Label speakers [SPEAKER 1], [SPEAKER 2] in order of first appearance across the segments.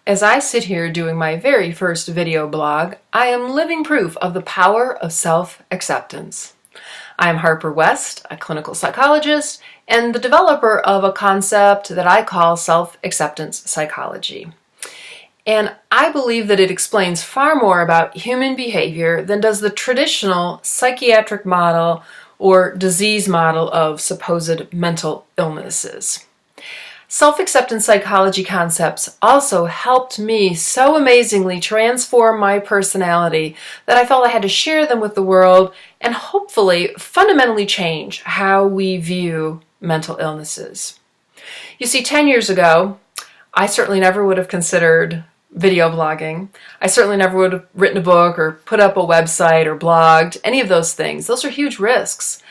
[SPEAKER 1] As I sit here doing my very first video blog, I am living proof of the power of self-acceptance. I am Harper West, a clinical psychologist, and the developer of a concept that I call self-acceptance psychology. And I believe that it explains far more about human behavior than does the traditional psychiatric model or disease model of supposed mental illnesses. Self-acceptance psychology concepts also helped me so amazingly transform my personality that I felt I had to share them with the world and hopefully fundamentally change how we view mental illnesses. You see, 10 years ago, I certainly never would have considered video blogging. I certainly never would have written a book or put up a website or blogged, any of those things. Those are huge risks.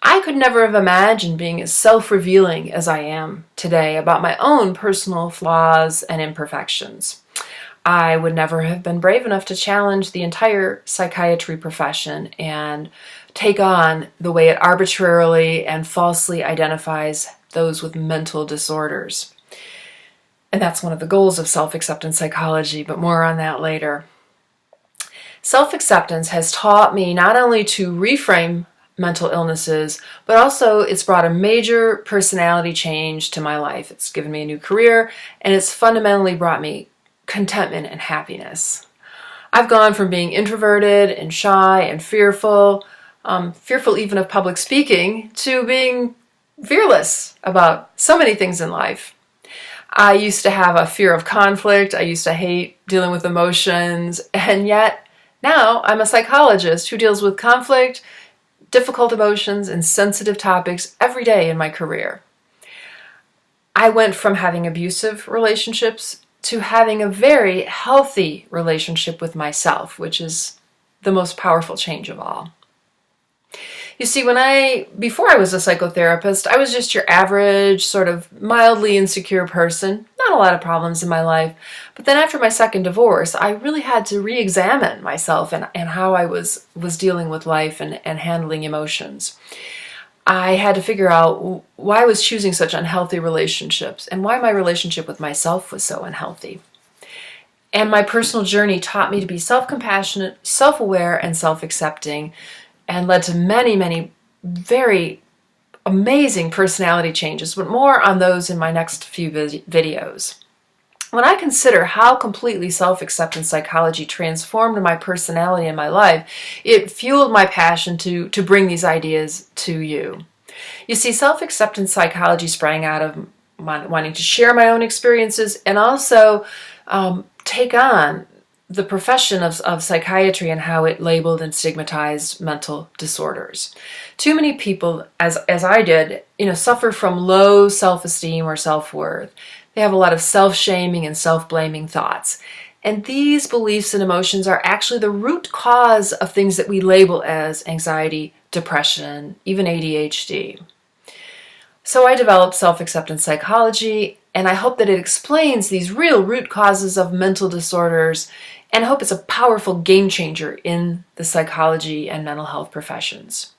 [SPEAKER 1] I could never have imagined being as self-revealing as I am today about my own personal flaws and imperfections. I would never have been brave enough to challenge the entire psychiatry profession and take on the way it arbitrarily and falsely identifies those with mental disorders. And that's one of the goals of self-acceptance psychology, but more on that later. Self-acceptance has taught me not only to reframe mental illnesses, but also it's brought a major personality change to my life. It's given me a new career, and it's fundamentally brought me contentment and happiness. I've gone from being introverted and shy and fearful even of public speaking, to being fearless about so many things in life. I used to have a fear of conflict. I used to hate dealing with emotions, and yet now I'm a psychologist who deals with conflict, difficult emotions, and sensitive topics every day in my career. I went from having abusive relationships to having a very healthy relationship with myself, which is the most powerful change of all. You see, before I was a psychotherapist, I was just your average, sort of mildly insecure person. Not a lot of problems in my life. But then after my second divorce, I really had to re-examine myself and how I was dealing with life and handling emotions. I had to figure out why I was choosing such unhealthy relationships and why my relationship with myself was so unhealthy. And my personal journey taught me to be self-compassionate, self-aware, and self-accepting, and led to many, many very amazing personality changes, but more on those in my next few videos. When I consider how completely self-acceptance psychology transformed my personality and my life, it fueled my passion to bring these ideas to you. You see, self-acceptance psychology sprang out of wanting to share my own experiences and also take on the profession of psychiatry and how it labeled and stigmatized mental disorders. Too many people, as I did, suffer from low self-esteem or self-worth. They have a lot of self-shaming and self-blaming thoughts. And these beliefs and emotions are actually the root cause of things that we label as anxiety, depression, even ADHD. So I developed self-acceptance psychology, and I hope that it explains these real root causes of mental disorders, and I hope it's a powerful game changer in the psychology and mental health professions.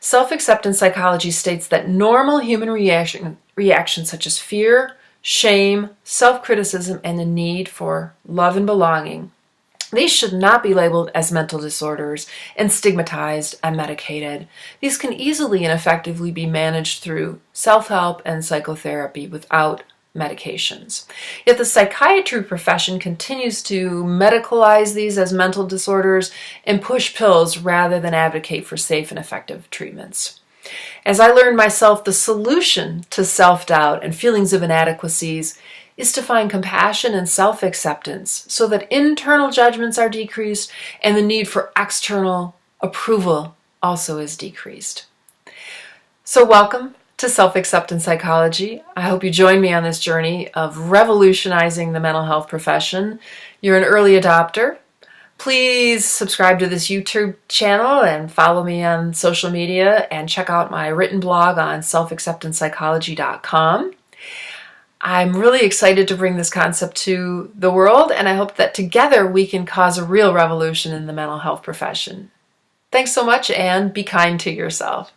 [SPEAKER 1] Self-acceptance psychology states that normal human reactions such as fear, shame, self-criticism, and the need for love and belonging, these should not be labeled as mental disorders and stigmatized and medicated. These can easily and effectively be managed through self-help and psychotherapy without medications. Yet the psychiatry profession continues to medicalize these as mental disorders and push pills rather than advocate for safe and effective treatments. As I learned myself, the solution to self-doubt and feelings of inadequacies is to find compassion and self-acceptance so that internal judgments are decreased and the need for external approval also is decreased. So welcome to Self-Acceptance Psychology. I hope you join me on this journey of revolutionizing the mental health profession. You're an early adopter. Please subscribe to this YouTube channel and follow me on social media and check out my written blog on selfacceptancepsychology.com. I'm really excited to bring this concept to the world, and I hope that together we can cause a real revolution in the mental health profession. Thanks so much, and be kind to yourself.